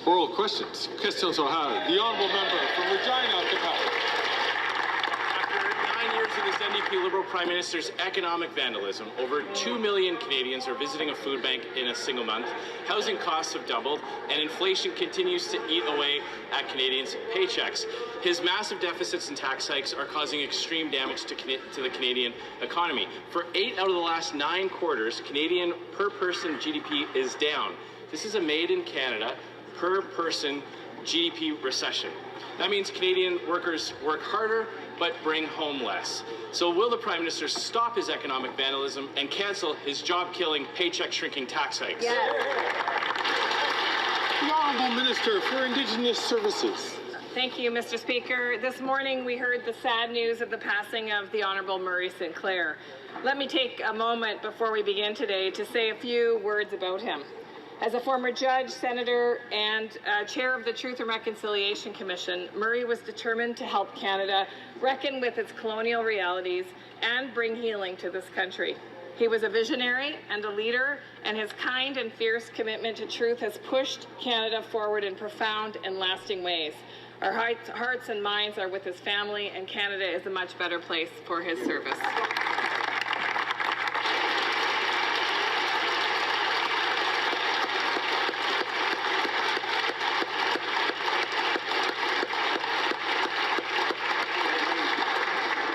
Oral questions. Questions orales. The honourable member from Regina Capel. After 9 years of this NDP Liberal Prime Minister's economic vandalism, over 2 million Canadians are visiting a food bank in a single month. Housing costs have doubled, and inflation continues to eat away at Canadians' paychecks. His massive deficits and tax hikes are causing extreme damage to the Canadian economy. For 8 out of the last 9 quarters, Canadian per-person GDP is down. This is a made-in-Canada, per-person GDP recession. That means Canadian workers work harder, but bring home less. So will the Prime Minister stop his economic vandalism and cancel his job-killing, paycheck-shrinking tax hikes? Yes. The Honourable Minister for Indigenous Services. Thank you, Mr. Speaker. This morning we heard the sad news of the passing of the Honourable Murray Sinclair. Let me take a moment before we begin today to say a few words about him. As a former judge, senator, and chair of the Truth and Reconciliation Commission, Murray was determined to help Canada reckon with its colonial realities and bring healing to this country. He was a visionary and a leader, and his kind and fierce commitment to truth has pushed Canada forward in profound and lasting ways. Our hearts and minds are with his family, and Canada is a much better place for his service.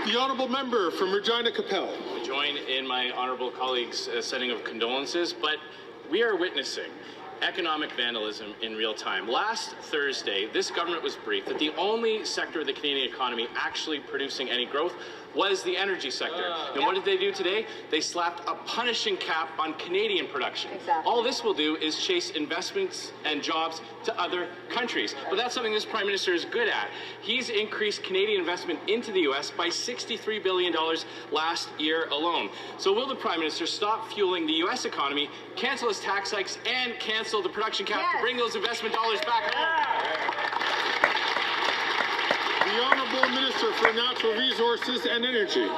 The honourable member from Regina Capel. I join in my honourable colleagues' sending of condolences, but we are witnessing economic vandalism in real time. Last Thursday, this government was briefed that the only sector of the Canadian economy actually producing any growth was the energy sector. And what did they do today? They slapped a punishing cap on Canadian production. Exactly. All this will do is chase investments and jobs to other countries. But that's something this Prime Minister is good at. He's increased Canadian investment into the U.S. by $63 billion last year alone. So will the Prime Minister stop fueling the U.S. economy, cancel his tax hikes, and cancel the production cap to bring those investment dollars back home? The Honourable Minister for Natural Resources and Energy.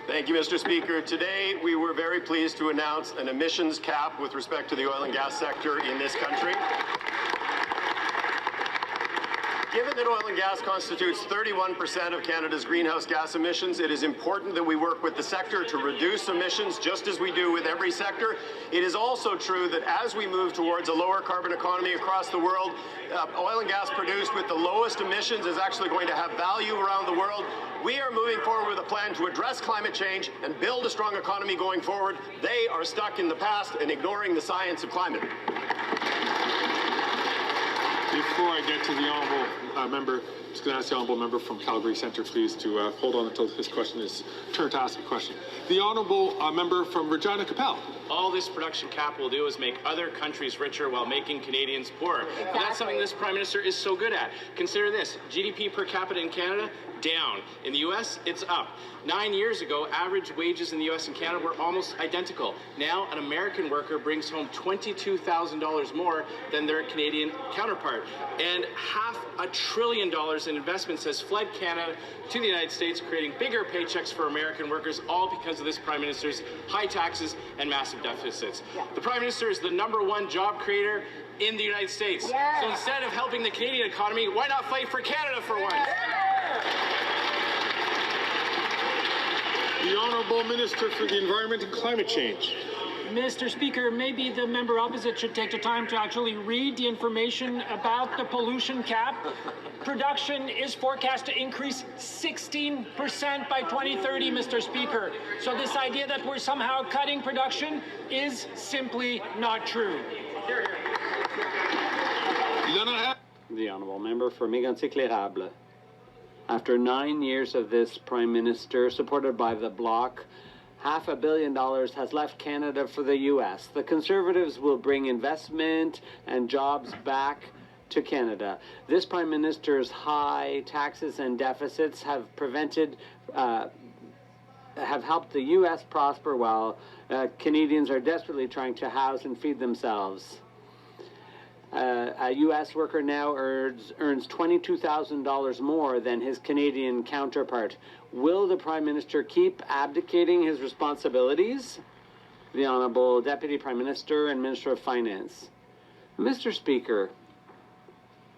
Thank you, Mr. Speaker. Today, we were very pleased to announce an emissions cap with respect to the oil and gas sector in this country. Given that oil and gas constitutes 31% of Canada's greenhouse gas emissions, it is important that we work with the sector to reduce emissions, just as we do with every sector. It is also true that as we move towards a lower carbon economy across the world, oil and gas produced with the lowest emissions is actually going to have value around the world. We are moving forward with a plan to address climate change and build a strong economy going forward. They are stuck in the past and ignoring the science of climate. Before I get to the honourable member, I'm just going to ask the honourable member from Calgary Centre, please, to hold on until his question is turn to ask a question. The honourable member from Regina Capel. All this production cap will do is make other countries richer while making Canadians poorer. Exactly. That's something this Prime Minister is so good at. Consider this, GDP per capita in Canada, down. In the U.S., it's up. 9 years ago, average wages in the U.S. and Canada were almost identical. Now, an American worker brings home $22,000 more than their Canadian counterpart. And $500 billion in investments has fled Canada to the United States, creating bigger paychecks for American workers, all because of this Prime Minister's high taxes and massive deficits. Yeah. The Prime Minister is the #1 job creator in the United States. Yeah. So instead of helping the Canadian economy, why not fight for Canada for once? The Honourable Minister for the Environment and Climate Change. Mr. Speaker, maybe the member opposite should take the time to actually read the information about the pollution cap. Production is forecast to increase 16% by 2030, Mr. Speaker. So this idea that we're somehow cutting production is simply not true. The Honourable Member for Mégantic-L'Érable. After 9 years of this Prime Minister, supported by the Bloc, $500 million has left Canada for the U.S. The Conservatives will bring investment and jobs back to Canada. This Prime Minister's high taxes and deficits have helped the U.S. prosper while Canadians are desperately trying to house and feed themselves. A U.S. worker now earns $22,000 more than his Canadian counterpart. Will the Prime Minister keep abdicating his responsibilities? The Honourable Deputy Prime Minister and Minister of Finance. Mr. Speaker,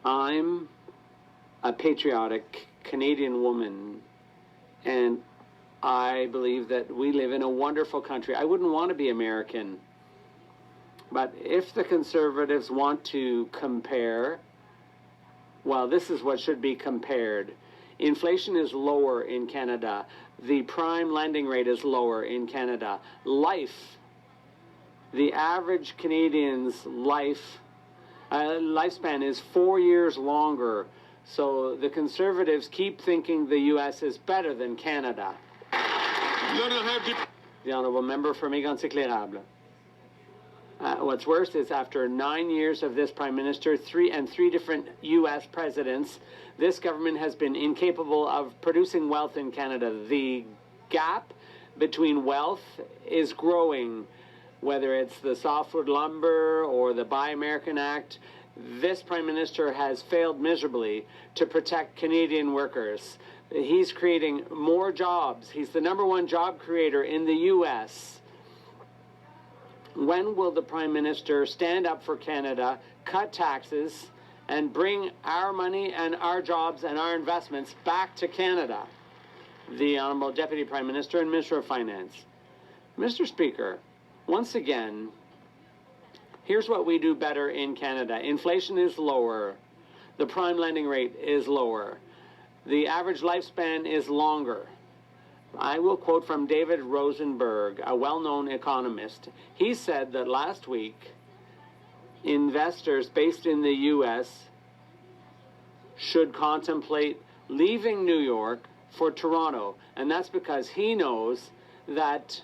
I'm a patriotic Canadian woman, and I believe that we live in a wonderful country. I wouldn't want to be American. But if the Conservatives want to compare, well, this is what should be compared. Inflation is lower in Canada. The prime lending rate is lower in Canada. The average Canadian's lifespan is 4 years longer. So the Conservatives keep thinking the U.S. is better than Canada. The Honourable Member for Mégantic-L'Érable. What's worse is after 9 years of this Prime Minister, three different U.S. presidents, this government has been incapable of producing wealth in Canada. The gap between wealth is growing, whether it's the softwood lumber or the Buy American Act. This Prime Minister has failed miserably to protect Canadian workers. He's creating more jobs. He's the #1 job creator in the U.S. When will the Prime Minister stand up for Canada, cut taxes, and bring our money and our jobs and our investments back to Canada? The Honourable Deputy Prime Minister and Minister of Finance. Mr. Speaker, once again, here's what we do better in Canada. Inflation is lower. The prime lending rate is lower. The average lifespan is longer. I will quote from David Rosenberg, a well-known economist. He said that last week, investors based in the U.S. should contemplate leaving New York for Toronto. And that's because he knows that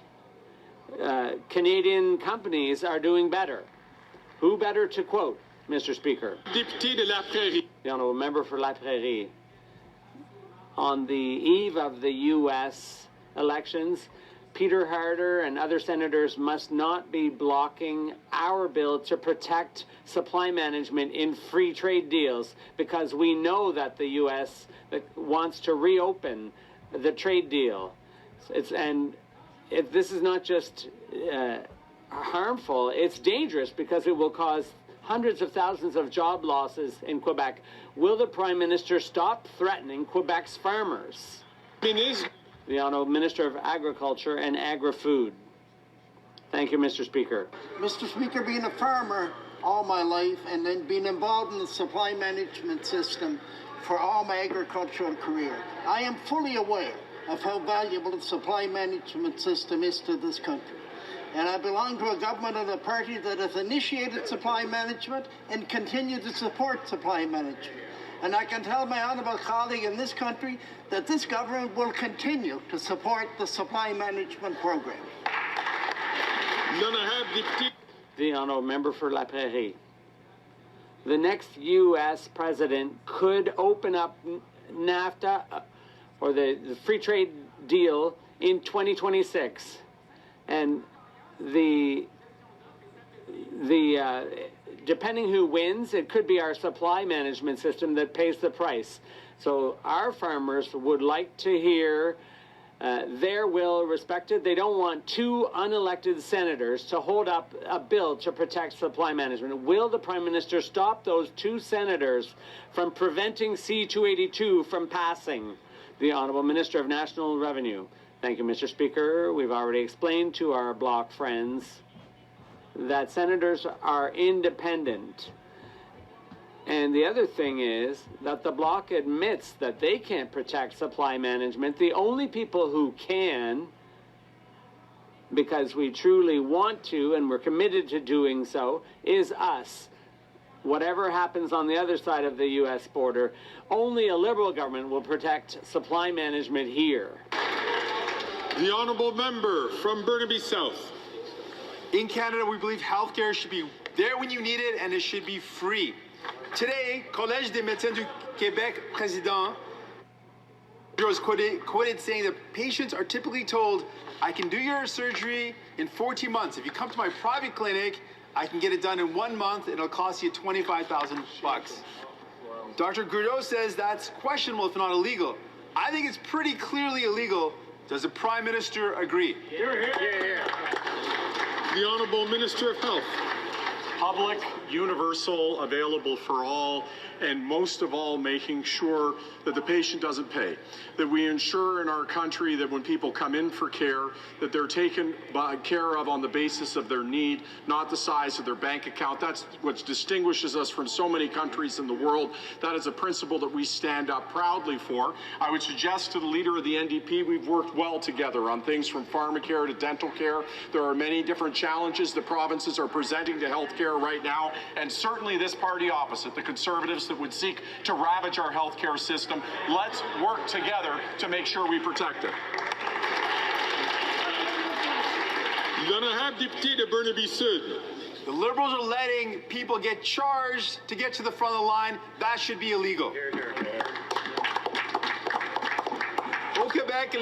Canadian companies are doing better. Who better to quote, Mr. Speaker? Député de La Prairie. The Honourable Member for La Prairie. On the eve of the U.S. elections, Peter Harder and other senators must not be blocking our bill to protect supply management in free trade deals, because we know that the U.S. wants to reopen the trade deal. This is not just harmful, it's dangerous because it will cause hundreds of thousands of job losses in Quebec. Will the Prime Minister stop threatening Quebec's farmers? The Honourable Minister of Agriculture and Agri-Food. Thank you, Mr. Speaker. Mr. Speaker, being a farmer all my life and then being involved in the supply management system for all my agricultural career, I am fully aware of how valuable the supply management system is to this country. And I belong to a government and a party that has initiated supply management and continue to support supply management. And I can tell my honourable colleague in this country that this government will continue to support the supply management program. The Honourable Member for La Prairie. The next U.S. president could open up NAFTA or the free trade deal in 2026. And depending who wins, it could be our supply management system that pays the price. So our farmers would like to hear their will respected. They don't want two unelected senators to hold up a bill to protect supply management. Will the Prime Minister stop those two senators from preventing C-282 from passing? The Honourable Minister of National Revenue. Thank you, Mr. Speaker. We've already explained to our Bloc friends that senators are independent. And the other thing is that the Bloc admits that they can't protect supply management. The only people who can, because we truly want to and we're committed to doing so, is us. Whatever happens on the other side of the U.S. border, only a Liberal government will protect supply management here. The Honourable Member from Burnaby South. In Canada, we believe healthcare should be there when you need it, and it should be free. Today, Collège des médecins du Québec Président was quoted saying that patients are typically told, I can do your surgery in 14 months. If you come to my private clinic, I can get it done in 1 month. It'll cost you $25,000. Dr. Grudeau says that's questionable, if not illegal. I think it's pretty clearly illegal. Does the Prime Minister agree? The Honourable Minister of Health. Public universal, available for all, and most of all, making sure that the patient doesn't pay. That we ensure in our country that when people come in for care, that they're taken care of on the basis of their need, not the size of their bank account. That's what distinguishes us from so many countries in the world. That is a principle that we stand up proudly for. I would suggest to the leader of the NDP, we've worked well together on things from pharmacare to dental care. There are many different challenges the provinces are presenting to healthcare right now, and certainly this party opposite, the Conservatives that would seek to ravage our healthcare system. Let's work together to make sure we protect it. L'honorable député de Burnaby Sud. The Liberals are letting people get charged to get to the front of the line. That should be illegal. Au Québec,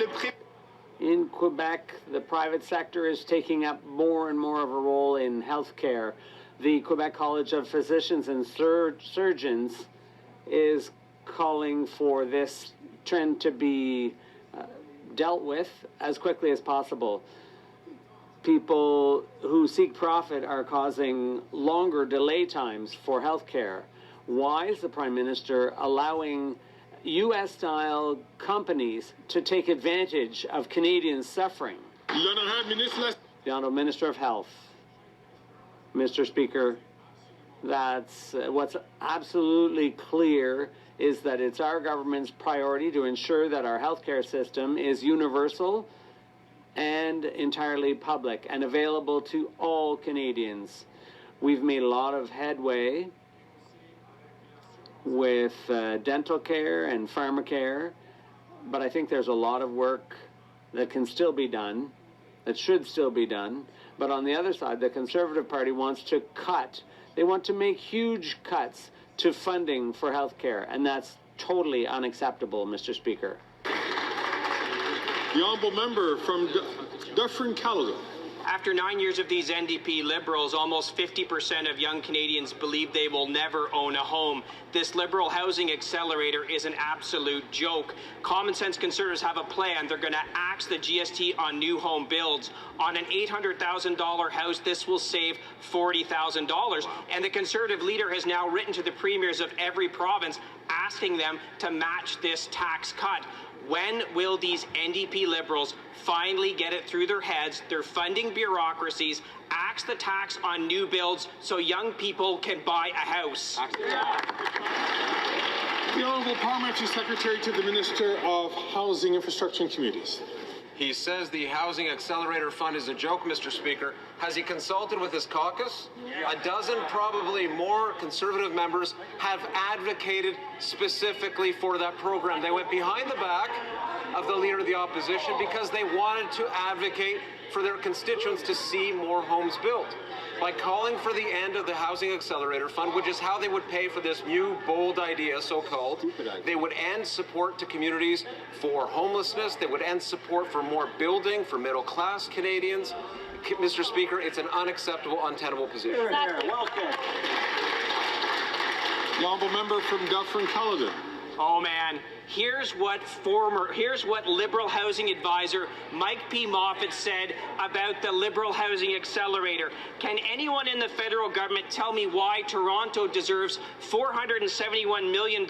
In Quebec, the private sector is taking up more and more of a role in healthcare. The Quebec College of Physicians and Surgeons is calling for this trend to be dealt with as quickly as possible. People who seek profit are causing longer delay times for healthcare. Why is the Prime Minister allowing U.S.-style companies to take advantage of Canadians suffering? The Honourable Minister of Health. Mr. Speaker, that's what's absolutely clear is that it's our government's priority to ensure that our healthcare system is universal and entirely public and available to all Canadians. We've made a lot of headway with dental care and pharmacare, but I think there's a lot of work that can still be done, that should still be done. But on the other side, the Conservative Party wants to cut. They want to make huge cuts to funding for healthcare, and that's totally unacceptable, Mr. Speaker. The honourable member from Dufferin-Caledon. After 9 years of these NDP Liberals, almost 50% of young Canadians believe they will never own a home. This Liberal housing accelerator is an absolute joke. Common sense Conservatives have a plan. They're going to axe the GST on new home builds. On an $800,000 house, this will save $40,000. And the Conservative leader has now written to the premiers of every province asking them to match this tax cut. When will these NDP Liberals finally get it through their heads? They're funding bureaucracies, axe the tax on new builds so young people can buy a house. The Honourable Parliamentary Secretary to the Minister of Housing, Infrastructure and Communities. He says the Housing Accelerator Fund is a joke, Mr. Speaker. Has he consulted with his caucus? A dozen, probably more, Conservative members have advocated specifically for that program. They went behind the back of the Leader of the Opposition because they wanted to advocate for their constituents to see more homes built. By calling for the end of the Housing Accelerator Fund, which is how they would pay for this new bold idea, so-called, they would end support to communities for homelessness. They would end support for more building for middle-class Canadians. Mr. Speaker, it's an unacceptable, untenable position. The honourable member from Dufferin-Caledon. Oh man, here's what Liberal housing advisor Mike P. Moffat said about the Liberal Housing Accelerator. Can anyone in the federal government tell me why Toronto deserves $471 million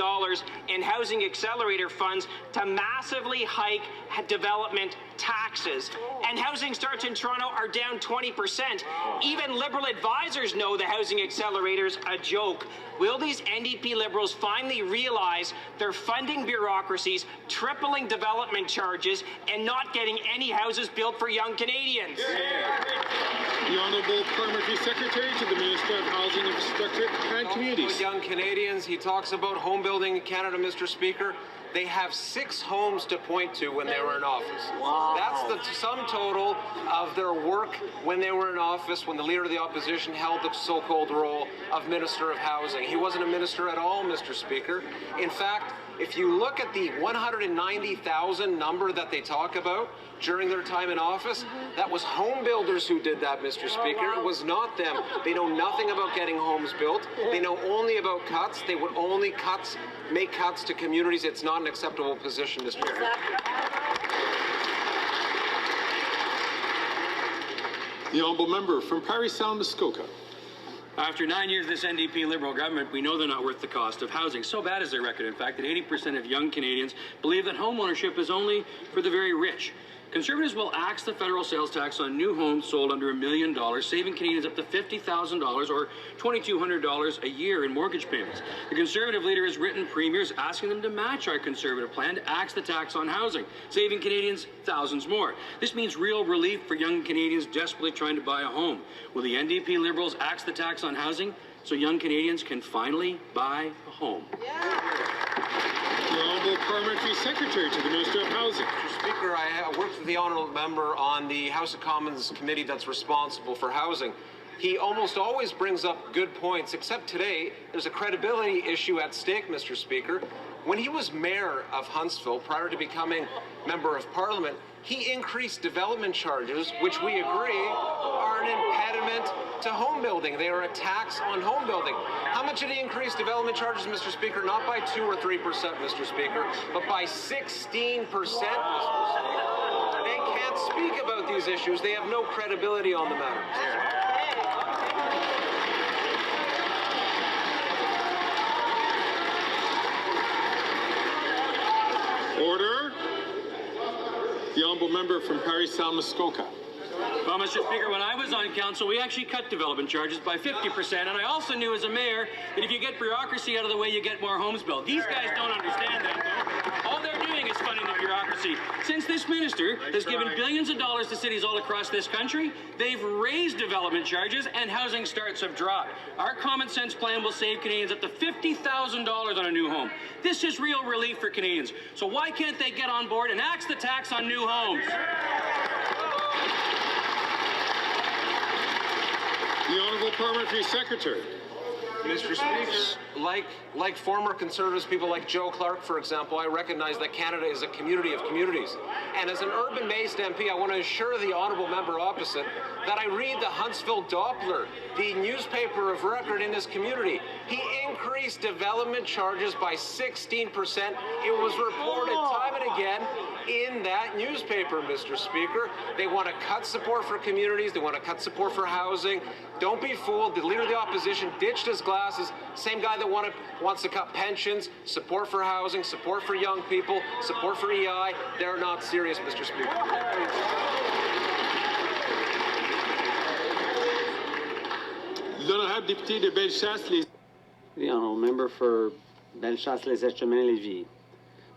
in housing accelerator funds to massively hike development taxes? And housing starts in Toronto are down 20%. Even Liberal advisors know the housing accelerator's a joke. Will these NDP Liberals finally realize they're funding bureaucracies, tripling development charges, and not getting any houses built for young Canadians? The Honourable Parliamentary Secretary to the Minister of Housing, Infrastructure and Communities. Young Canadians, he talks about home building in Canada, Mr. Speaker. They have 6 homes to point to when they were in office. Wow. That's the sum total of their work when they were in office, when the Leader of the Opposition held the so-called role of Minister of Housing. He wasn't a minister at all, Mr. Speaker. In fact, if you look at the 190,000 number that they talk about during their time in office, that was home builders who did that, Mr. Speaker. It was not them. They know nothing about getting homes built. They know only about cuts. They would only make cuts to communities. It's not an acceptable position, Mr. Speaker. The honourable member from Parry Sound, Muskoka. After 9 years of this NDP Liberal government, we know they're not worth the cost of housing. So bad is their record, in fact, that 80% of young Canadians believe that home ownership is only for the very rich. Conservatives will axe the federal sales tax on new homes sold under $1 million, saving Canadians up to $50,000 or $2,200 a year in mortgage payments. The Conservative leader has written premiers asking them to match our Conservative plan to axe the tax on housing, saving Canadians thousands more. This means real relief for young Canadians desperately trying to buy a home. Will the NDP Liberals axe the tax on housing so young Canadians can finally buy a home? The Honourable Parliamentary Secretary to the Minister of Housing. Mr. Speaker, I worked with the Honourable Member on the House of Commons committee that's responsible for housing. He almost always brings up good points, except today there's a credibility issue at stake, Mr. Speaker. When he was mayor of Huntsville, prior to becoming Member of Parliament, he increased development charges, which we agree are an impediment to home building. They are a tax on home building. How much did he increase development charges, Mr. Speaker? Not by 2 or 3%, Mr. Speaker, but by 16%, Mr. Speaker. They can't speak about these issues. They have no credibility on the matter. Order. The Honourable Member from Parry Sound Muskoka. Well, Mr. Speaker, when I was on council, we actually cut development charges by 50%, and I also knew as a mayor that if you get bureaucracy out of the way, you get more homes built. These guys don't understand that, though. All they're doing is funding the bureaucracy. Since this minister has given billions of dollars to cities all across this country, they've raised development charges and housing starts have dropped. Our common sense plan will save Canadians up to $50,000 on a new home. This is real relief for Canadians. So why can't they get on board and axe the tax on new homes? The Honourable Parliamentary Secretary. Mr. Speaker, like former Conservatives, people like Joe Clark, for example, I recognize that Canada is a community of communities. And as an urban-based MP, I want to assure the honourable member opposite that I read the Huntsville Doppler, the newspaper of record in this community. He increased development charges by 16%. It was reported time and again in that newspaper, Mr. Speaker. They want to cut support for communities. They want to cut support for housing. Don't be fooled. The Leader of the Opposition ditched his glasses. Same guy that wants to cut pensions, support for housing, support for young people, support for EI. They're not serious, Mr. Speaker. L'honorable député de Bellechasse. The Honourable Member for Bellechasse-les-Etchemins-Lévis.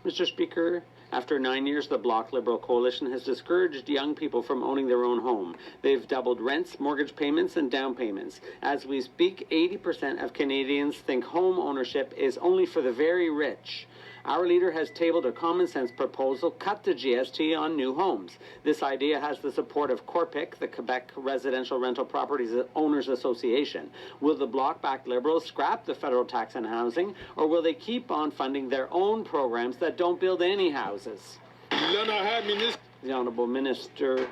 Mr. Speaker, after 9 years, the Bloc Liberal Coalition has discouraged young people from owning their own home. They've doubled rents, mortgage payments, and down payments. As we speak, 80% of Canadians think home ownership is only for the very rich. Our leader has tabled a common-sense proposal, cut the GST on new homes. This idea has the support of CORPIC, the Quebec Residential Rental Properties Owners Association. Will the Bloc-backed Liberals scrap the federal tax on housing, or will they keep on funding their own programs that don't build any houses? The Honourable Minister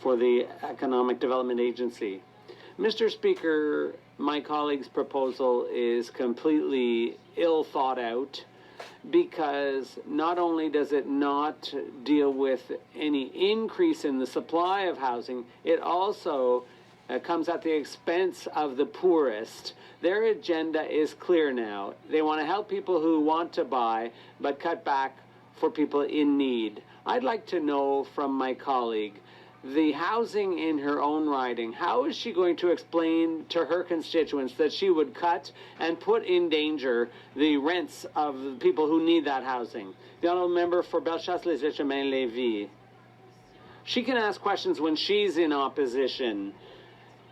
for the Economic Development Agency. Mr. Speaker, my colleague's proposal is completely ill thought out because not only does it not deal with any increase in the supply of housing, it also comes at the expense of the poorest. Their agenda is clear now. They want to help people who want to buy, but cut back for people in need. I'd like to know from my colleague, the housing in her own riding, how is she going to explain to her constituents that she would cut and put in danger the rents of the people who need that housing? The Honourable Member for Bellechasse-les-Etchemins-Lévis. She can ask questions when she's in opposition.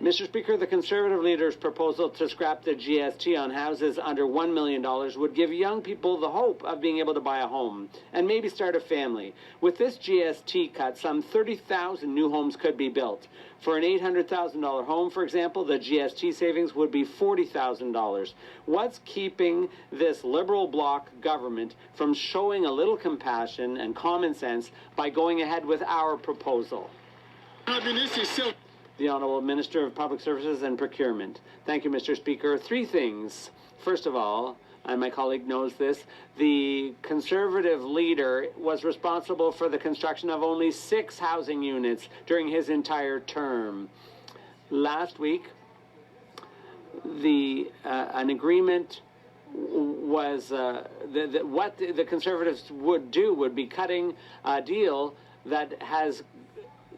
Mr. Speaker, the Conservative leader's proposal to scrap the GST on houses under $1 million would give young people the hope of being able to buy a home and maybe start a family. With this GST cut, some 30,000 new homes could be built. For an $800,000 home, for example, the GST savings would be $40,000. What's keeping this Liberal Bloc government from showing a little compassion and common sense by going ahead with our proposal? The Honourable Minister of Public Services and Procurement. Thank you, Mr. Speaker. 3 things. First of all, and my colleague knows this, the Conservative leader was responsible for the construction of only 6 housing units during his entire term. Last week, an agreement was what the Conservatives would do would be cutting a deal that has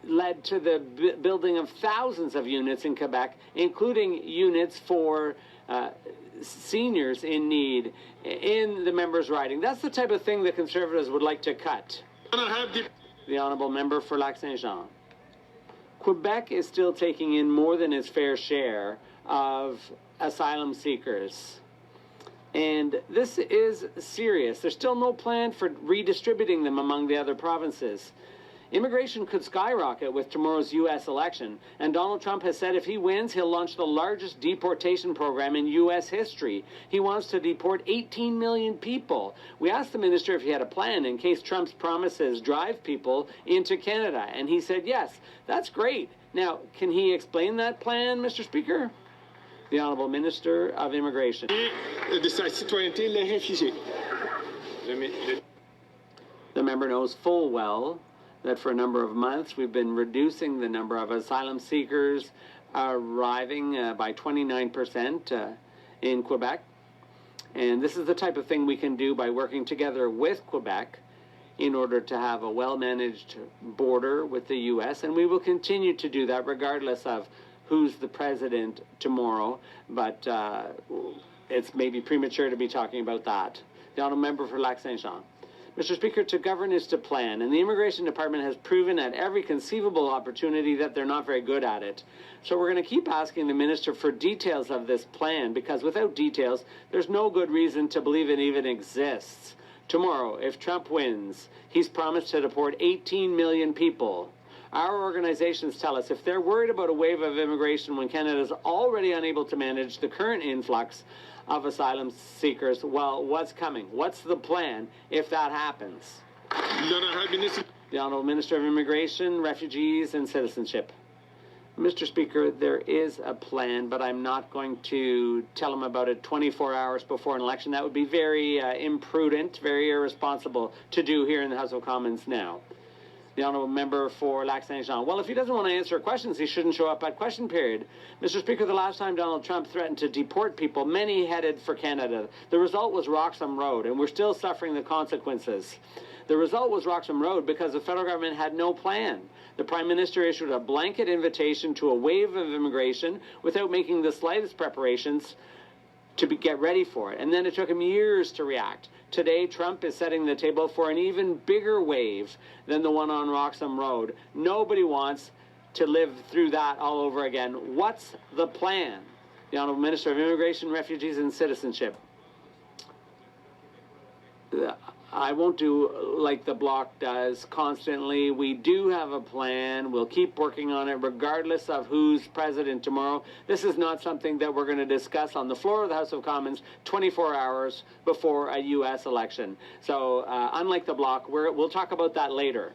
led to the building of thousands of units in Quebec, including units for seniors in need in the member's riding. That's the type of thing the Conservatives would like to cut. The honourable member for Lac-Saint-Jean. Quebec is still taking in more than its fair share of asylum seekers. And this is serious. There's still no plan for redistributing them among the other provinces. Immigration could skyrocket with tomorrow's U.S. election, and Donald Trump has said if he wins, he'll launch the largest deportation program in U.S. history. He wants to deport 18 million people. We asked the minister if he had a plan in case Trump's promises drive people into Canada, and he said yes. That's great. Now, can he explain that plan, Mr. Speaker? The Honourable Minister of Immigration. The member knows full well that for a number of months we've been reducing the number of asylum seekers arriving by 29% in Quebec. And this is the type of thing we can do by working together with Quebec in order to have a well-managed border with the U.S. And we will continue to do that regardless of who's the president tomorrow. But it's maybe premature to be talking about that. The honourable member for Lac-Saint-Jean. Mr. Speaker, to govern is to plan, and the Immigration Department has proven at every conceivable opportunity that they're not very good at it. So we're going to keep asking the Minister for details of this plan, because without details, there's no good reason to believe it even exists. Tomorrow, if Trump wins, he's promised to deport 18 million people. Our organizations tell us if they're worried about a wave of immigration when Canada is already unable to manage the current influx of asylum seekers, well, what's coming? What's the plan if that happens? The Honourable Minister of Immigration, Refugees and Citizenship. Mr. Speaker, there is a plan, but I'm not going to tell him about it 24 hours before an election. That would be very imprudent, very irresponsible to do here in the House of Commons now. The honourable member for Lac-Saint-Jean. Well, if he doesn't want to answer questions, he shouldn't show up at question period. Mr. Speaker, the last time Donald Trump threatened to deport people, many headed for Canada. The result was Roxham Road, and we're still suffering the consequences. The result was Roxham Road because the federal government had no plan. The Prime Minister issued a blanket invitation to a wave of immigration without making the slightest preparations to get ready for it. And then it took him years to react. Today, Trump is setting the table for an even bigger wave than the one on Roxham Road. Nobody wants to live through that all over again. What's the plan? The Honourable Minister of Immigration, Refugees and Citizenship. I won't do like the Bloc does constantly. We do have a plan. We'll keep working on it regardless of who's president tomorrow. This is not something that we're going to discuss on the floor of the House of Commons 24 hours before a U.S. election. So unlike the Bloc, we'll talk about that later.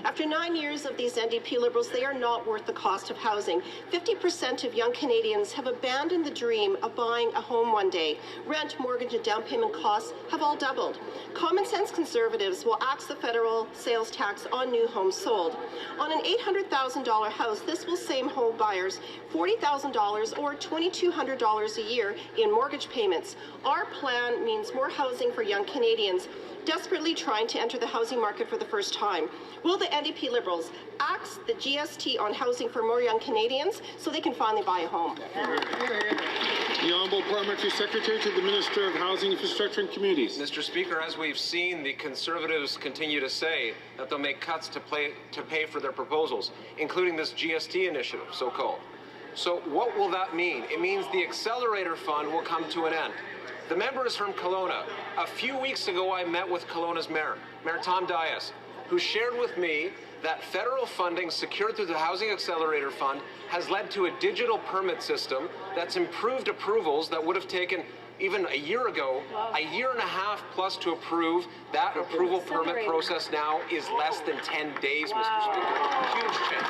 After 9 years of these NDP Liberals, they are not worth the cost of housing. 50% of young Canadians have abandoned the dream of buying a home one day. Rent, mortgage, and down payment costs have all doubled. Common sense Conservatives will axe the federal sales tax on new homes sold. On an $800,000 house, this will save home buyers $40,000 or $2,200 a year in mortgage payments. Our plan means more housing for young Canadians desperately trying to enter the housing market for the first time. Will the NDP Liberals axe the GST on housing for more young Canadians so they can finally buy a home? The Honourable Parliamentary Secretary to the Minister of Housing, Infrastructure and Communities. Mr. Speaker, as we've seen, the Conservatives continue to say that they'll make cuts to pay for their proposals, including this GST initiative, so-called. So what will that mean? It means the Accelerator Fund will come to an end. The member is from Kelowna. A few weeks ago, I met with Kelowna's mayor, Mayor Tom Dias, who shared with me that federal funding secured through the Housing Accelerator Fund has led to a digital permit system that's improved approvals that would have taken even a year ago, a year and a half plus to approve. That approval permit process now is less than 10 days, Mr. Speaker. Huge change.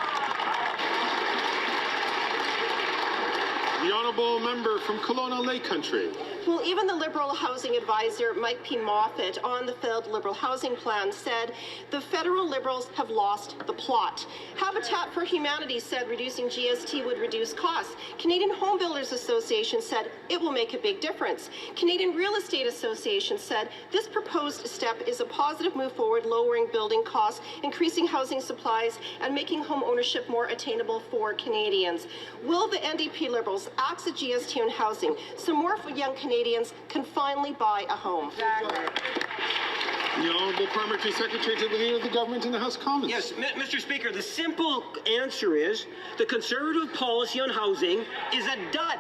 The honourable member from Kelowna Lake Country. Well, even the Liberal housing advisor, Mike P. Moffat, on the failed Liberal housing plan said the federal Liberals have lost the plot. Habitat for Humanity said reducing GST would reduce costs. Canadian Home Builders Association said it will make a big difference. Canadian Real Estate Association said this proposed step is a positive move forward, lowering building costs, increasing housing supplies, and making home ownership more attainable for Canadians. Will the NDP Liberals axe the GST on housing so more young Canadians can finally buy a home? The Honourable Parliamentary Secretary to the Leader of the Government in the House of Commons. Yes, Mr. Speaker, the simple answer is the Conservative policy on housing is a dud.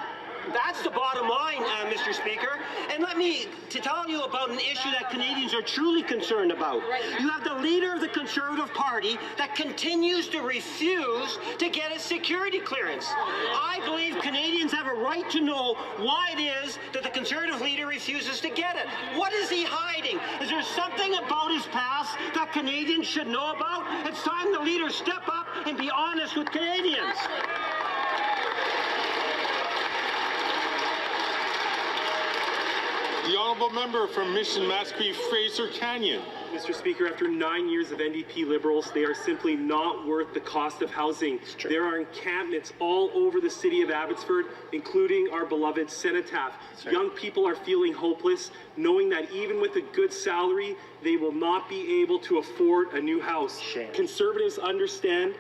That's the bottom line, Mr. Speaker. And let me tell you about an issue that Canadians are truly concerned about. You have the leader of the Conservative Party that continues to refuse to get a security clearance. I believe Canadians have a right to know why it is that the Conservative leader refuses to get it. What is he hiding? Is there something about his past that Canadians should know about? It's time the leader step up and be honest with Canadians. The Honourable Member from Mission Matsqui Fraser Canyon. Mr. Speaker, after 9 years of NDP Liberals, they are simply not worth the cost of housing. There are encampments all over the city of Abbotsford, including our beloved Cenotaph. Young people are feeling hopeless, knowing that even with a good salary, they will not be able to afford a new house. Conservatives understand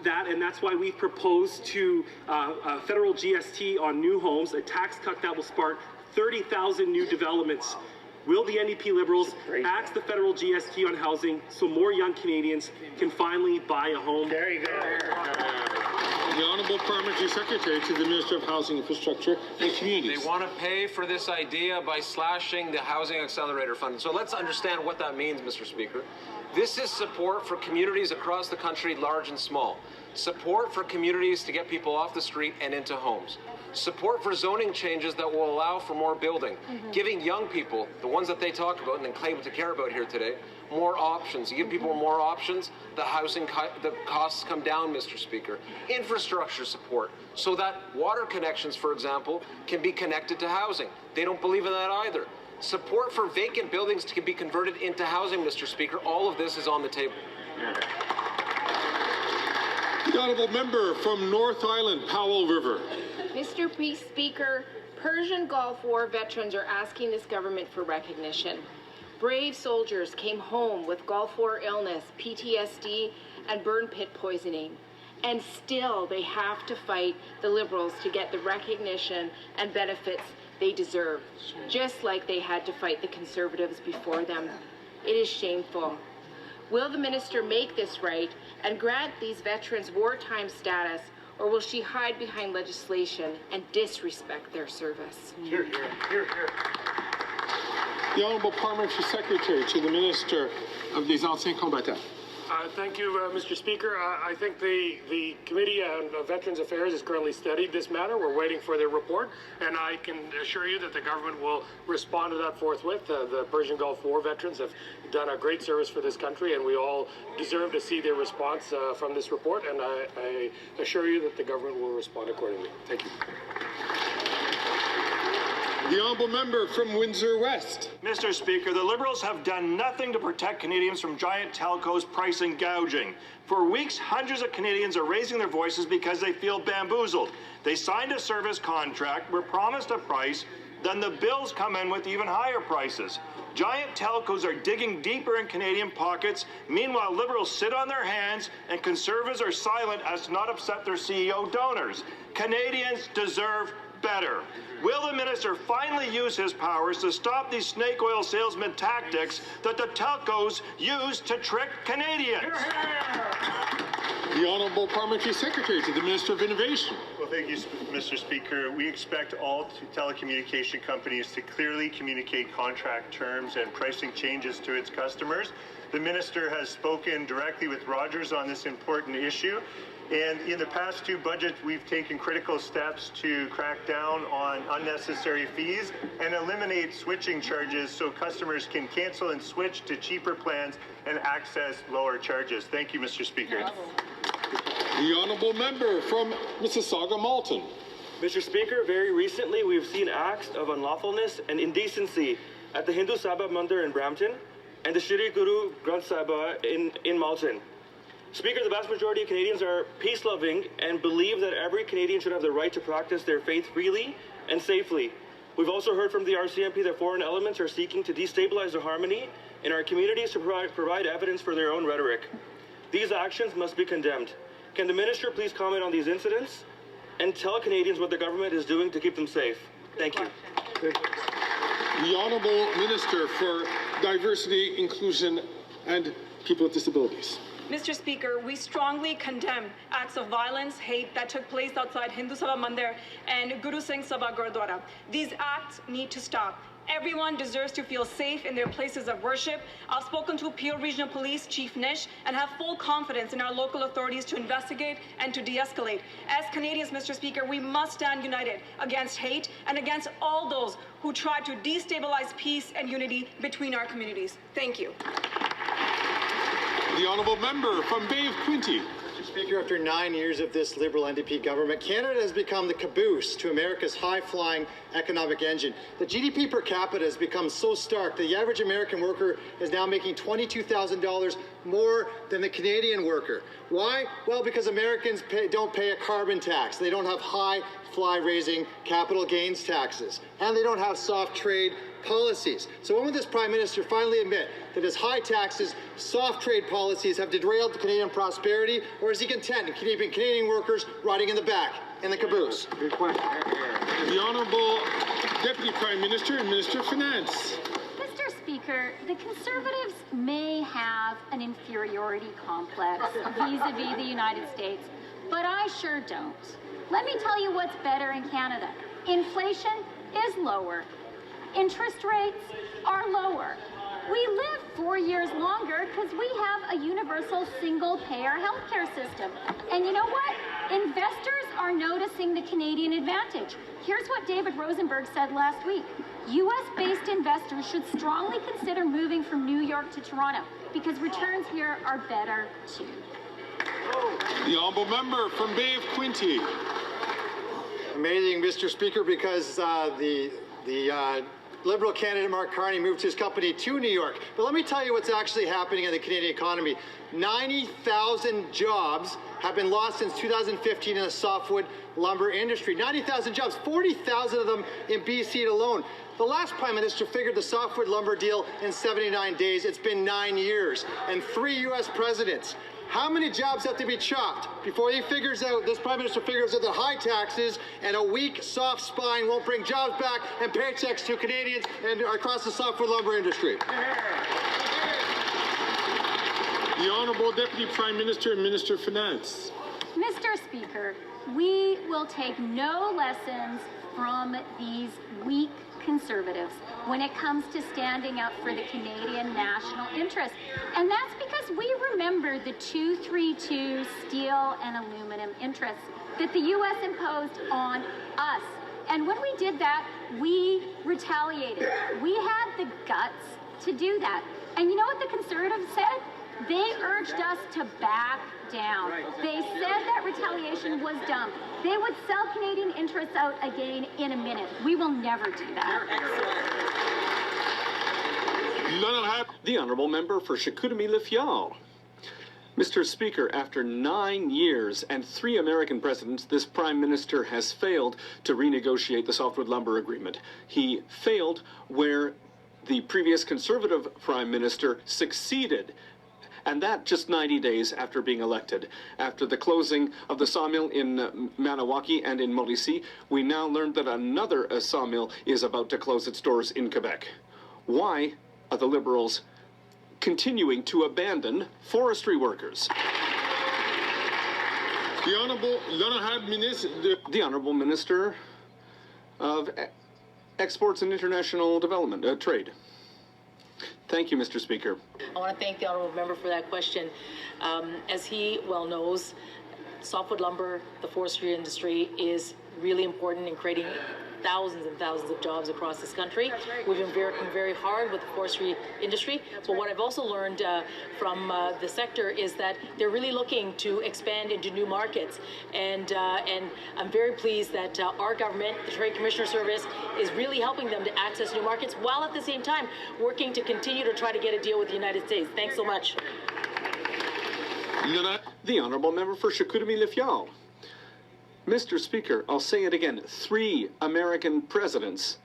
that, and that's why we've proposed to a federal GST on new homes, a tax cut that will spark 30,000 new developments. Will the NDP Liberals axe the federal GST on housing so more young Canadians can finally buy a home? There you go. The Honourable Parliamentary Secretary to the Minister of Housing, Infrastructure and Communities. They want to pay for this idea by slashing the Housing Accelerator Fund. So let's understand what that means, Mr. Speaker. This is support for communities across the country, large and small. Support for communities to get people off the street and into homes. Support for zoning changes that will allow for more building. Giving young people, the ones that they talk about and claim to care about here today, more options. You give people more options, the the costs come down, Mr. Speaker. Infrastructure support, so that water connections, for example, can be connected to housing. They don't believe in that either. Support for vacant buildings can be converted into housing, Mr. Speaker. All of this is on the table. The Honourable Member from North Island, Powell River. Mr. Speaker, Persian Gulf War veterans are asking this government for recognition. Brave soldiers came home with Gulf War illness, PTSD, and burn pit poisoning. And still they have to fight the Liberals to get the recognition and benefits they deserve, just like they had to fight the Conservatives before them. It is shameful. Will the minister make this right and grant these veterans wartime status, or will she hide behind legislation and disrespect their service? Hear, hear, hear, hear. The Honourable Parliamentary Secretary to the Minister of les Anciens Combattants. Thank you, Mr. Speaker. I think the Committee on Veterans Affairs has currently studied this matter. We're waiting for their report, and I can assure you that the government will respond to that forthwith. The Persian Gulf War veterans have done a great service for this country, and we all deserve to see their response from this report, and I assure you that the government will respond accordingly. Thank you. The Honourable Member from Windsor West. Mr. Speaker, the Liberals have done nothing to protect Canadians from giant telcos pricing gouging. For weeks, hundreds of Canadians are raising their voices because they feel bamboozled. They signed a service contract, were promised a price, then the bills come in with even higher prices. Giant telcos are digging deeper in Canadian pockets. Meanwhile, Liberals sit on their hands and Conservatives are silent as to not upset their CEO donors. Canadians deserve better. Will the minister finally use his powers to stop these snake oil salesman tactics that the telcos use to trick Canadians? The Honourable Parliamentary Secretary to the Minister of Innovation. Well, thank you, Mr. Speaker. We expect all telecommunication companies to clearly communicate contract terms and pricing changes to its customers. The minister has spoken directly with Rogers on this important issue. And in the past two budgets, we've taken critical steps to crack down on unnecessary fees and eliminate switching charges so customers can cancel and switch to cheaper plans and access lower charges. Thank you, Mr. Speaker. The Honourable Member from Mississauga Malton. Mr. Speaker, very recently we've seen acts of unlawfulness and indecency at the Hindu Sabha Mandir in Brampton and the Shri Guru Granth Sabha in Malton. Speaker, the vast majority of Canadians are peace-loving and believe that every Canadian should have the right to practice their faith freely and safely. We've also heard from the RCMP that foreign elements are seeking to destabilize the harmony in our communities to provide evidence for their own rhetoric. These actions must be condemned. Can the Minister please comment on these incidents and tell Canadians what the government is doing to keep them safe? Thank you. The Honourable Minister for Diversity, Inclusion and People with Disabilities. Mr. Speaker, we strongly condemn acts of violence, hate that took place outside Hindu Sabha Mandir and Guru Singh Sabha Gurdwara. These acts need to stop. Everyone deserves to feel safe in their places of worship. I've spoken to Peel Regional Police Chief Nish and have full confidence in our local authorities to investigate and to de-escalate. As Canadians, Mr. Speaker, we must stand united against hate and against all those who try to destabilize peace and unity between our communities. Thank you. The Honourable Member from Bay of Quinte. Mr. Speaker, after 9 years of this Liberal NDP government, Canada has become the caboose to America's high-flying economic engine. The GDP per capita has become so stark that the average American worker is now making $22,000 more than the Canadian worker. Why? Well, because Americans don't pay a carbon tax. They don't have high fly-raising capital gains taxes. And they don't have soft trade policies. So when will this Prime Minister finally admit that his high taxes, soft trade policies have derailed Canadian prosperity, or is he content in keeping Canadian workers riding in the back, in the caboose? Good question. The Honourable Deputy Prime Minister and Minister of Finance. Mr. Speaker, the Conservatives may have an inferiority complex vis-a-vis the United States, but I sure don't. Let me tell you what's better in Canada. Inflation is lower. Interest rates are lower. We live 4 years longer because we have a universal single-payer healthcare system. And you know what? Investors are noticing the Canadian advantage. Here's what David Rosenberg said last week. U.S.-based investors should strongly consider moving from New York to Toronto because returns here are better, too. The Honourable Member from Bay of Quinte. Amazing, Mr. Speaker, because the Liberal candidate Mark Carney moved his company to New York. But let me tell you what's actually happening in the Canadian economy. 90,000 jobs have been lost since 2015 in the softwood lumber industry. 90,000 jobs, 40,000 of them in BC alone. The last Prime Minister figured the softwood lumber deal in 79 days. It's been 9 years and 3 U.S. presidents. How many jobs have to be chopped before he figures out, this Prime Minister figures out that high taxes and a weak, soft spine won't bring jobs back and paychecks to Canadians and across the softwood lumber industry? The Honourable Deputy Prime Minister and Minister of Finance. Mr. Speaker, we will take no lessons from these weak Conservatives when it comes to standing up for the Canadian national interest. And that's because we remember the 232 steel and aluminum interests that the U.S. imposed on us. And when we did that, we retaliated. We had the guts to do that. And you know what the Conservatives said? They urged us to back down. They said that retaliation was dumb. They would sell Canadian interests out again in a minute. We will never do that. The Honourable Member for Chicoutimi-Le-Fjord. Mr. Speaker, after 9 years and 3 American presidents, this Prime Minister has failed to renegotiate the softwood lumber agreement. He failed where the previous Conservative Prime Minister succeeded. And that just 90 days after being elected. After the closing of the sawmill in Maniwaki and in Mauricie, we now learned that another sawmill is about to close its doors in Quebec. Why are the Liberals continuing to abandon forestry workers? The Honourable Minister of Exports and International Development, Trade. Thank you, Mr. Speaker. I want to thank the honourable member for that question. As he well knows, softwood lumber, the forestry industry, is really important in creating thousands and thousands of jobs across this country. We've been working very hard with the forestry industry. But what I've also learned from the sector is that they're really looking to expand into new markets. And I'm very pleased that our government, the Trade Commissioner Service, is really helping them to access new markets while at the same time working to continue to try to get a deal with the United States. Thanks so much. The Honourable Member for Chicoutimi-Le-Fjord. Mr. Speaker, I'll say it again, 3 American presidents,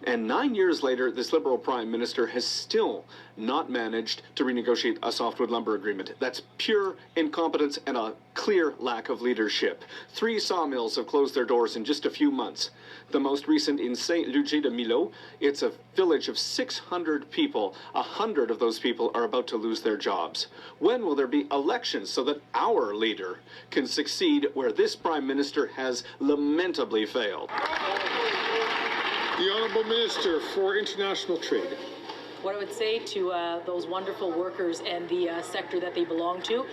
and 9 years later, this Liberal Prime Minister has still not managed to renegotiate a softwood lumber agreement. That's pure incompetence and a clear lack of leadership. 3 sawmills have closed their doors in just a few months. The most recent in Saint-Ludger-de-Millau, it's a village of 600 people. 100 of those people are about to lose their jobs. When will there be elections so that our leader can succeed where this Prime Minister has lamentably failed? The Honourable Minister for International Trade. What I would say to those wonderful workers and the sector that they belong to,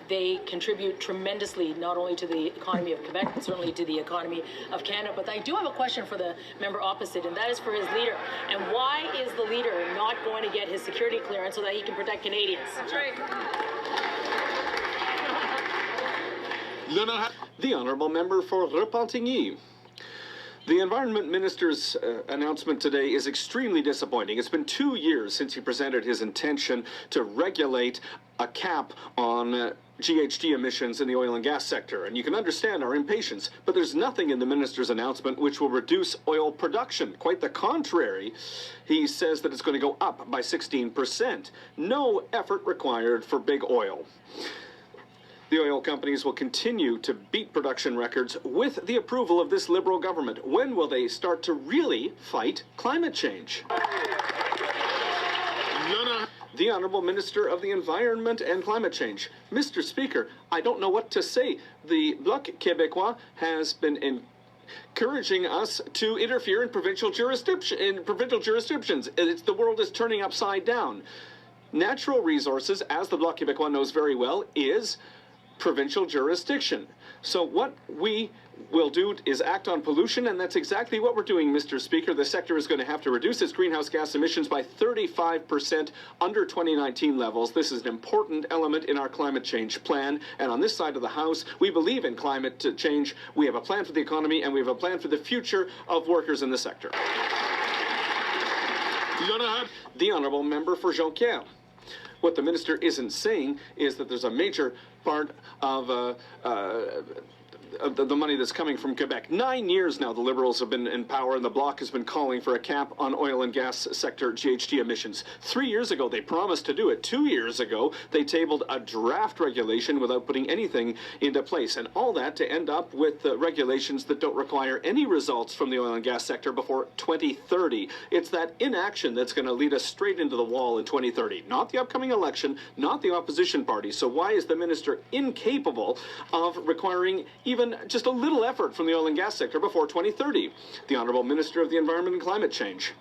they contribute tremendously not only to the economy of Quebec, but certainly to the economy of Canada. But I do have a question for the member opposite, and that is for his leader. And why is the leader not going to get his security clearance so that he can protect Canadians? That's right. The Honourable Member for Repentigny. The Environment Minister's announcement today is extremely disappointing. It's been 2 years since he presented his intention to regulate a cap on GHG emissions in the oil and gas sector. And you can understand our impatience, but there's nothing in the minister's announcement which will reduce oil production. Quite the contrary. He says that it's going to go up by 16%. No effort required for big oil. The oil companies will continue to beat production records with the approval of this Liberal government. When will they start to really fight climate change? The Honourable Minister of the Environment and Climate Change. Mr. Speaker, I don't know what to say. The Bloc Québécois has been encouraging us to interfere in provincial jurisdictions. The world is turning upside down. Natural resources, as the Bloc Québécois knows very well, is provincial jurisdiction. So what we will do is act on pollution, and that's exactly what we're doing, Mr. Speaker. The sector is going to have to reduce its greenhouse gas emissions by 35% under 2019 levels. This is an important element in our climate change plan, and on this side of the House, we believe in climate change. We have a plan for the economy, and we have a plan for the future of workers in the sector. The Honourable Member for Jonquière. What the minister isn't saying is that there's a major part of the money that's coming from Quebec. 9 years now the Liberals have been in power, and the Bloc has been calling for a cap on oil and gas sector GHG emissions. 3 years ago they promised to do it. 2 years ago they tabled a draft regulation without putting anything into place, and all that to end up with regulations that don't require any results from the oil and gas sector before 2030. It's that inaction that's going to lead us straight into the wall in 2030. Not the upcoming election, not the opposition party. So why is the minister incapable of requiring even just a little effort from the oil and gas sector before 2030? The Honourable Minister of the Environment and Climate Change.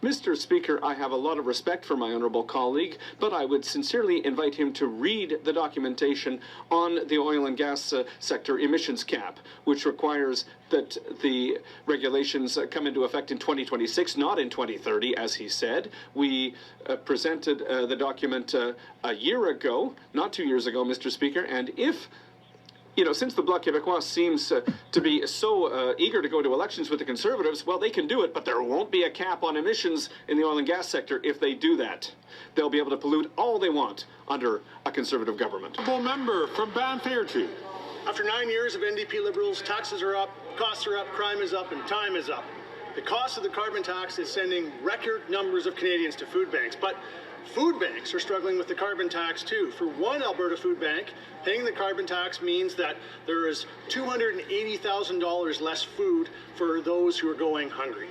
Mr. Speaker, I have a lot of respect for my honourable colleague, but I would sincerely invite him to read the documentation on the oil and gas sector emissions cap, which requires that the regulations come into effect in 2026, not in 2030, as he said. We presented the document a year ago, not 2 years ago, Mr. Speaker, and if since the Bloc Québécois seems to be so eager to go to elections with the Conservatives, well, they can do it, but there won't be a cap on emissions in the oil and gas sector if they do that. They'll be able to pollute all they want under a Conservative government. Member from Ban-Fairtree. After 9 years of NDP Liberals, taxes are up, costs are up, crime is up, and time is up. The cost of the carbon tax is sending record numbers of Canadians to food banks, but food banks are struggling with the carbon tax too. For one Alberta food bank, paying the carbon tax means that there is $280,000 less food for those who are going hungry.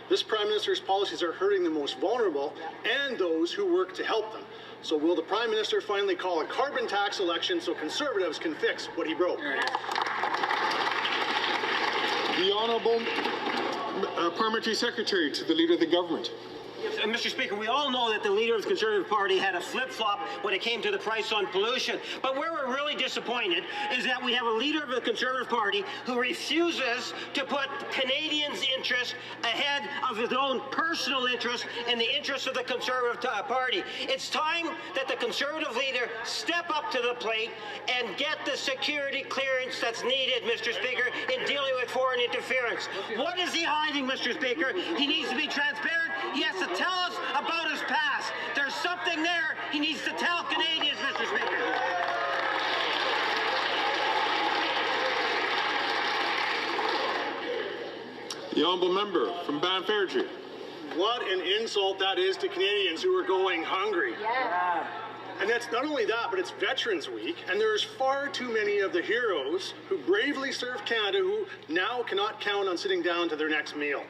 This Prime Minister's policies are hurting the most vulnerable and those who work to help them. So will the Prime Minister finally call a carbon tax election so Conservatives can fix what he broke? The Honourable Parliamentary Secretary to the Leader of the Government. Mr. Speaker, we all know that the leader of the Conservative Party had a flip-flop when it came to the price on pollution. But where we're really disappointed is that we have a leader of the Conservative Party who refuses to put Canadians' interest ahead of his own personal interest and the interests of the Conservative Party. It's time that the Conservative leader step up to the plate and get the security clearance that's needed, Mr. Speaker, in dealing with foreign interference. What is he hiding, Mr. Speaker? He needs to be transparent. He has to tell us about his past. There's something there he needs to tell Canadians, Mr. Speaker. The honourable member from Banff-Airdrie. What an insult that is to Canadians who are going hungry. Yeah. And that's not only that, but it's Veterans Week, and there's far too many of the heroes who bravely served Canada who now cannot count on sitting down to their next meal.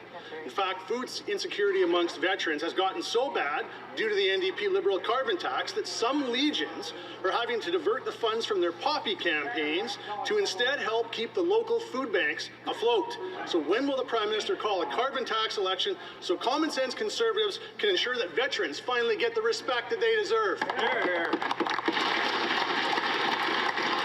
In fact, food insecurity amongst veterans has gotten so bad due to the NDP Liberal carbon tax that some legions are having to divert the funds from their poppy campaigns to instead help keep the local food banks afloat. So when will the Prime Minister call a carbon tax election so common sense Conservatives can ensure that veterans finally get the respect that they deserve?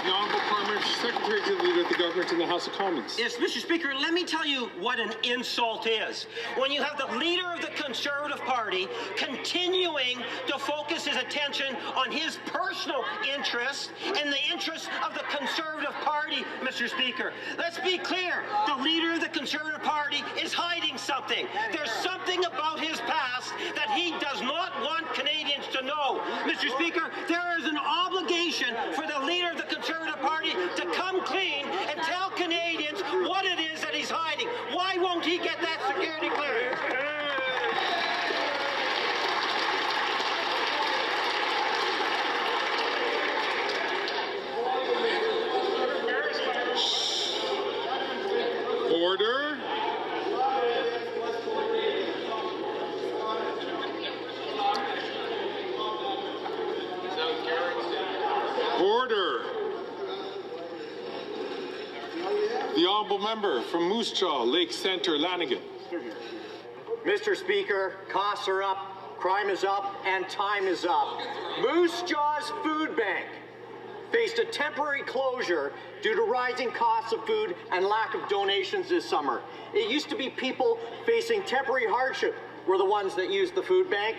The Honourable Parliamentary Secretary to the Leader of the Government in the House of Commons. Yes, Mr. Speaker, let me tell you what an insult is. When you have the leader of the Conservative Party continuing to focus his attention on his personal interests and the interests of the Conservative Party, Mr. Speaker. Let's be clear. The leader of the Conservative Party is hiding something. There's something about his past that he does not want Canadians to know. Mr. Speaker, there is an obligation for the leader of the Conservative Party to come clean and tell Canadians what it is that he's hiding. Why won't he get that security clearance? Order. Order. The honourable member from Moose Jaw, Lake Centre, Lanigan. Mr. Speaker, costs are up, crime is up, and time is up. Moose Jaw's Food Bank faced a temporary closure due to rising costs of food and lack of donations this summer. It used to be people facing temporary hardship were the ones that used the food bank.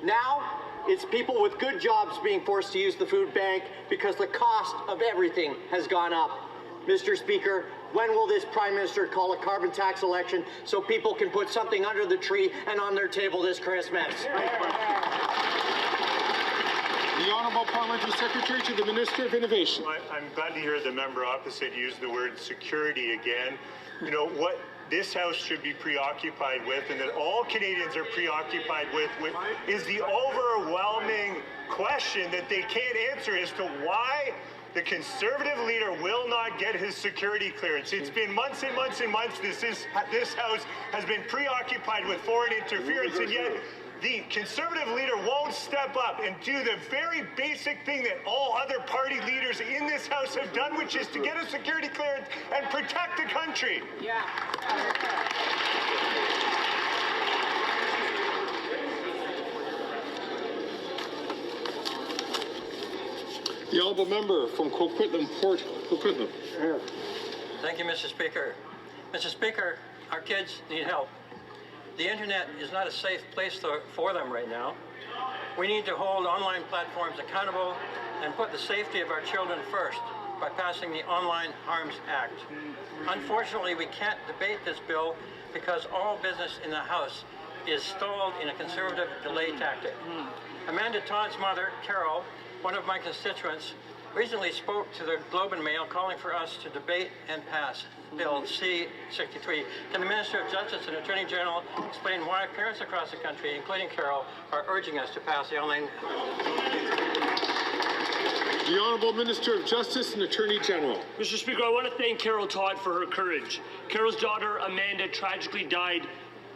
Now, it's people with good jobs being forced to use the food bank because the cost of everything has gone up. Mr. Speaker, when will this Prime Minister call a carbon tax election so people can put something under the tree and on their table this Christmas? The Honourable Parliamentary Secretary to the Minister of Innovation. I'm glad to hear the member opposite use the word security again. You know, what this House should be preoccupied with, and that all Canadians are preoccupied with is the overwhelming question that they can't answer as to why the Conservative leader will not get his security clearance. It's been months and months and months this House has been preoccupied with foreign interference, and yet the Conservative leader won't step up and do the very basic thing that all other party leaders in this House have done, which is to get a security clearance and protect the country. Yeah. The honourable member from Coquitlam, Port Coquitlam. Thank you, Mr. Speaker. Mr. Speaker, our kids need help. The internet is not a safe place for them right now. We need to hold online platforms accountable and put the safety of our children first by passing the Online Harms Act. Unfortunately, we can't debate this bill because all business in the House is stalled in a Conservative delay tactic. Amanda Todd's mother, Carol, one of my constituents, recently spoke to the Globe and Mail calling for us to debate and pass Bill C-63. Can the Minister of Justice and Attorney General explain why parents across the country, including Carol, are urging us to pass the online... The Honourable Minister of Justice and Attorney General. Mr. Speaker, I want to thank Carol Todd for her courage. Carol's daughter, Amanda, tragically died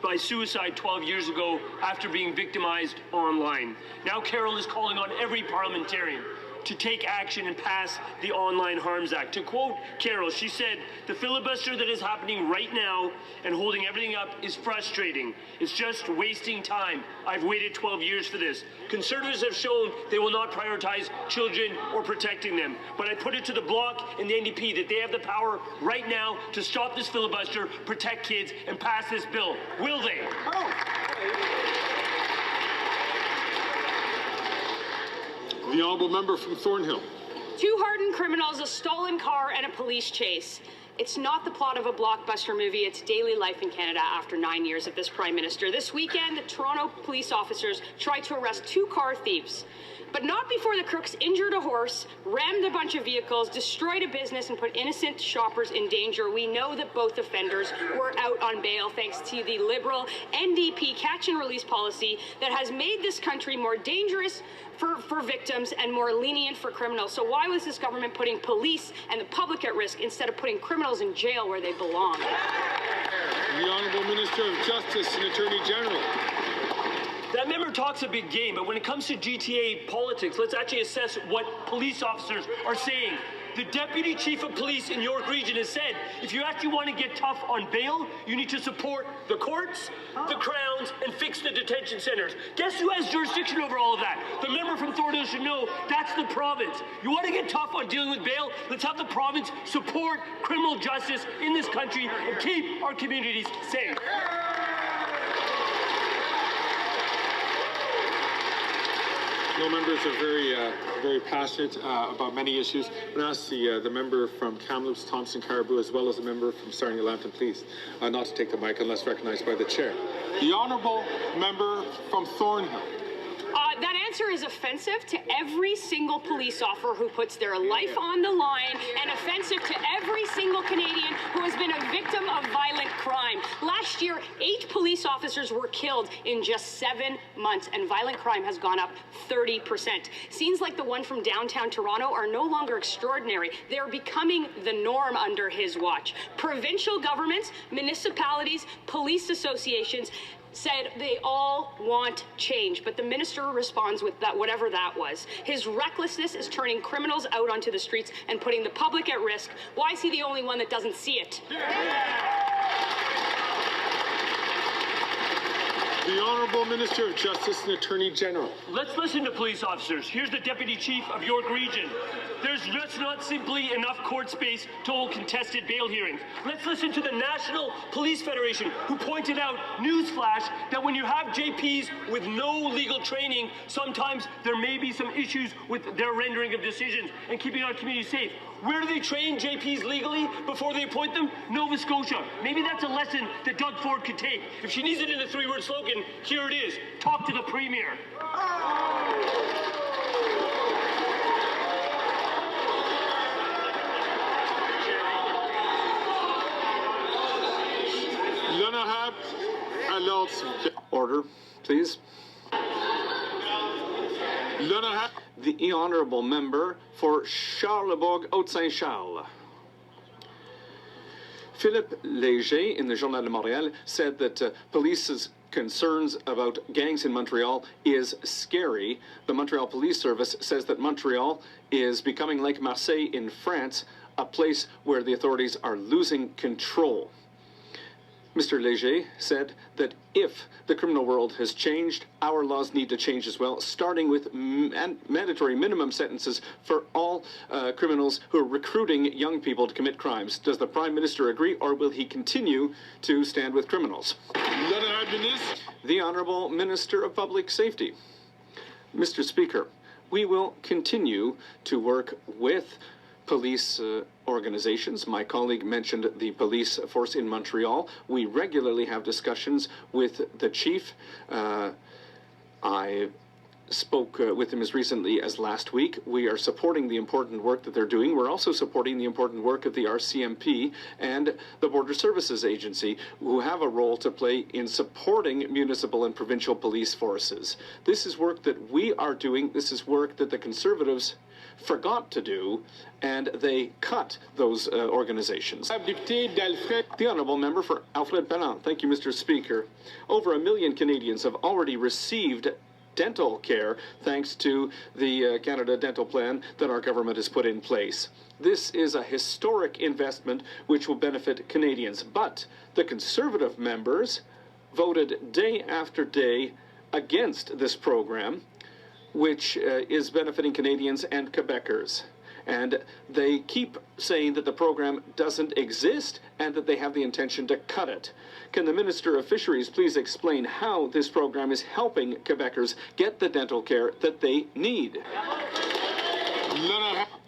by suicide 12 years ago after being victimized online. Now Carol is calling on every parliamentarian to take action and pass the Online Harms Act. To quote Carol, she said, "The filibuster that is happening right now and holding everything up is frustrating. It's just wasting time. I've waited 12 years for this. Conservatives have shown they will not prioritize children or protecting them. But I put it to the Bloc and the NDP that they have the power right now to stop this filibuster, protect kids, and pass this bill. Will they?" The honourable member from Thornhill. Two hardened criminals, a stolen car, and a police chase. It's not the plot of a blockbuster movie, it's daily life in Canada after 9 years of this Prime Minister. This weekend, the Toronto police officers tried to arrest two car thieves. But not before the crooks injured a horse, rammed a bunch of vehicles, destroyed a business, and put innocent shoppers in danger. We know that both offenders were out on bail thanks to the Liberal NDP catch and release policy that has made this country more dangerous for victims and more lenient for criminals. So why was this government putting police and the public at risk instead of putting criminals in jail where they belong? The Honourable Minister of Justice and Attorney General. That member talks a big game, but when it comes to GTA politics, let's actually assess what police officers are saying. The Deputy Chief of Police in York Region has said, if you actually want to get tough on bail, you need to support the courts, the crowns, and fix the detention centers. Guess who has jurisdiction over all of that? The member from Thornhill should know that's the province. You want to get tough on dealing with bail? Let's have the province support criminal justice in this country and keep our communities safe. No, members are very passionate about many issues. I'm going to ask the member from Kamloops, Thompson Caribou, as well as the member from Sarnia-Lambton, please, not to take the mic unless recognized by the chair. The honourable member from Thornhill. That answer is offensive to every single police officer who puts their life on the line and offensive to every single Canadian who has been a victim of violent crime. Last year, 8 police officers were killed in just 7 months, and violent crime has gone up 30%. Scenes like the one from downtown Toronto are no longer extraordinary. They are becoming the norm under his watch. Provincial governments, municipalities, police associations said they all want change, but the minister responds with that, whatever that was. His recklessness is turning criminals out onto the streets and putting the public at risk. Why is he the only one that doesn't see it? The Honourable Minister of Justice and Attorney General. Let's listen to police officers. Here's the Deputy Chief of York Region. There's just not simply enough court space to hold contested bail hearings. Let's listen to the National Police Federation, who pointed out, newsflash, that when you have JPs with no legal training, sometimes there may be some issues with their rendering of decisions and keeping our community safe. Where do they train JPs legally before they appoint them? Nova Scotia. Maybe that's a lesson that Doug Ford could take. If she needs it in a 3-word slogan, here it is. Talk to the Premier. Order, please. The honourable member for Charlebourg, Haute-Saint-Charles. Philippe Léger in the Journal de Montréal said that police's concerns about gangs in Montreal is scary. The Montreal Police Service says that Montreal is becoming like Marseille in France, a place where the authorities are losing control. Mr. Léger said that if the criminal world has changed, our laws need to change as well, starting with mandatory minimum sentences for all criminals who are recruiting young people to commit crimes. Does the Prime Minister agree, or will he continue to stand with criminals? The Honourable Minister of Public Safety. Mr. Speaker, we will continue to work with police organizations. My colleague mentioned the police force in Montreal. We regularly have discussions with the chief. I spoke with him as recently as last week. We are supporting the important work that they're doing. We're also supporting the important work of the RCMP and the Border Services Agency, who have a role to play in supporting municipal and provincial police forces. This is work that we are doing. This is work that the Conservatives forgot to do, and they cut those organizations. The Honourable Member for Alfred Belland. Thank you, Mr. Speaker. Over 1 million Canadians have already received dental care thanks to the Canada Dental Plan that our government has put in place. This is a historic investment which will benefit Canadians, but the Conservative members voted day after day against this program, which is benefiting Canadians and Quebecers. And they keep saying that the program doesn't exist and that they have the intention to cut it. Can the Minister of Fisheries please explain how this program is helping Quebecers get the dental care that they need?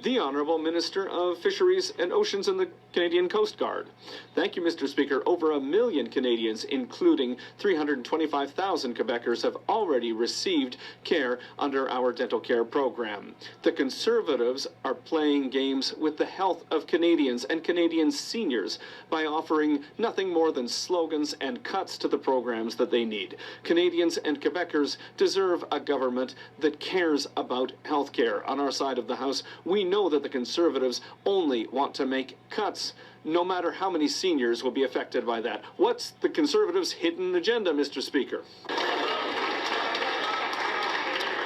The Honourable Minister of Fisheries and Oceans and the Canadian Coast Guard. Thank you, Mr. Speaker. Over 1 million Canadians, including 325,000 Quebecers, have already received care under our dental care program. The Conservatives are playing games with the health of Canadians and Canadian seniors by offering nothing more than slogans and cuts to the programs that they need. Canadians and Quebecers deserve a government that cares about health care. On our side of the House, we know that the Conservatives only want to make cuts, no matter how many seniors will be affected by that. What's the Conservatives' hidden agenda, Mr. Speaker?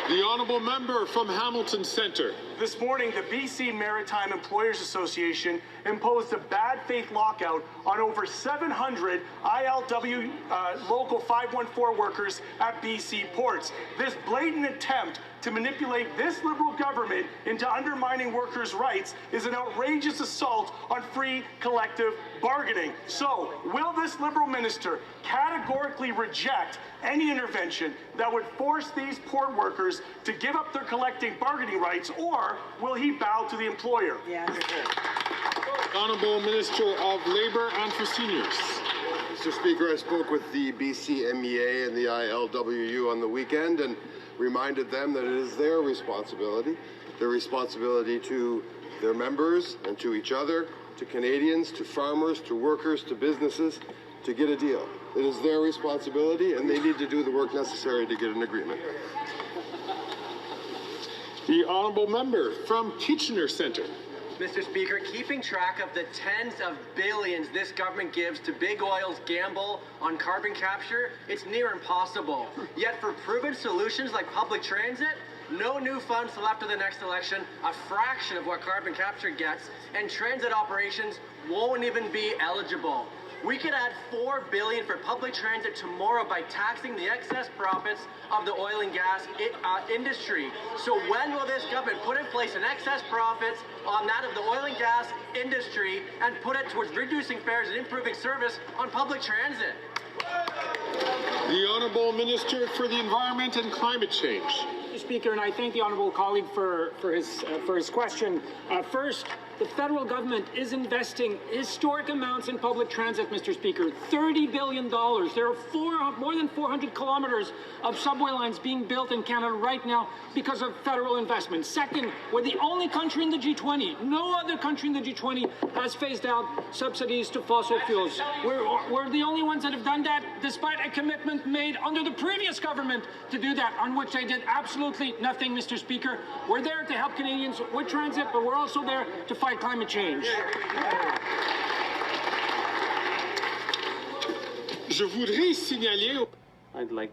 The Honourable Member from Hamilton Centre. This morning, the BC Maritime Employers Association imposed a bad faith lockout on over 700 ILW Local 514 workers at BC ports. This blatant attempt to manipulate this Liberal government into undermining workers' rights is an outrageous assault on free collective bargaining. So, will this Liberal minister categorically reject any intervention that would force these port workers to give up their collective bargaining rights, or will he bow to the employer? Honourable Minister of Labour and for Seniors. Mr. Speaker, I spoke with the BC MEA and the ILWU on the weekend and reminded them that it is their responsibility to their members and to each other, to Canadians, to farmers, to workers, to businesses, to get a deal. It is their responsibility, and they need to do the work necessary to get an agreement. The Honourable Member from Kitchener Centre. Mr. Speaker, keeping track of the tens of billions this government gives to big oil's gamble on carbon capture, it's near impossible. Yet for proven solutions like public transit, no new funds till after the next election, a fraction of what carbon capture gets, and transit operations won't even be eligible. We could add $4 billion for public transit tomorrow by taxing the excess profits of the oil and gas industry. So when will this government put in place an excess profits on that of the oil and gas industry and put it towards reducing fares and improving service on public transit? The Honourable Minister for the Environment and Climate Change. Mr. Speaker, and I thank the Honourable colleague for his question. First, the federal government is investing historic amounts in public transit, Mr. Speaker, $30 billion. There are more than 400 kilometers of subway lines being built in Canada right now because of federal investment. Second, we're the only country in the G20. No other country in the G20 has phased out subsidies to fossil fuels. We're the only ones that have done that, despite a commitment made under the previous government to do that, on which they did absolutely nothing, Mr. Speaker. We're there to help Canadians with transit, but we're also there to fight climate change. Je voudrais signaler... I'd like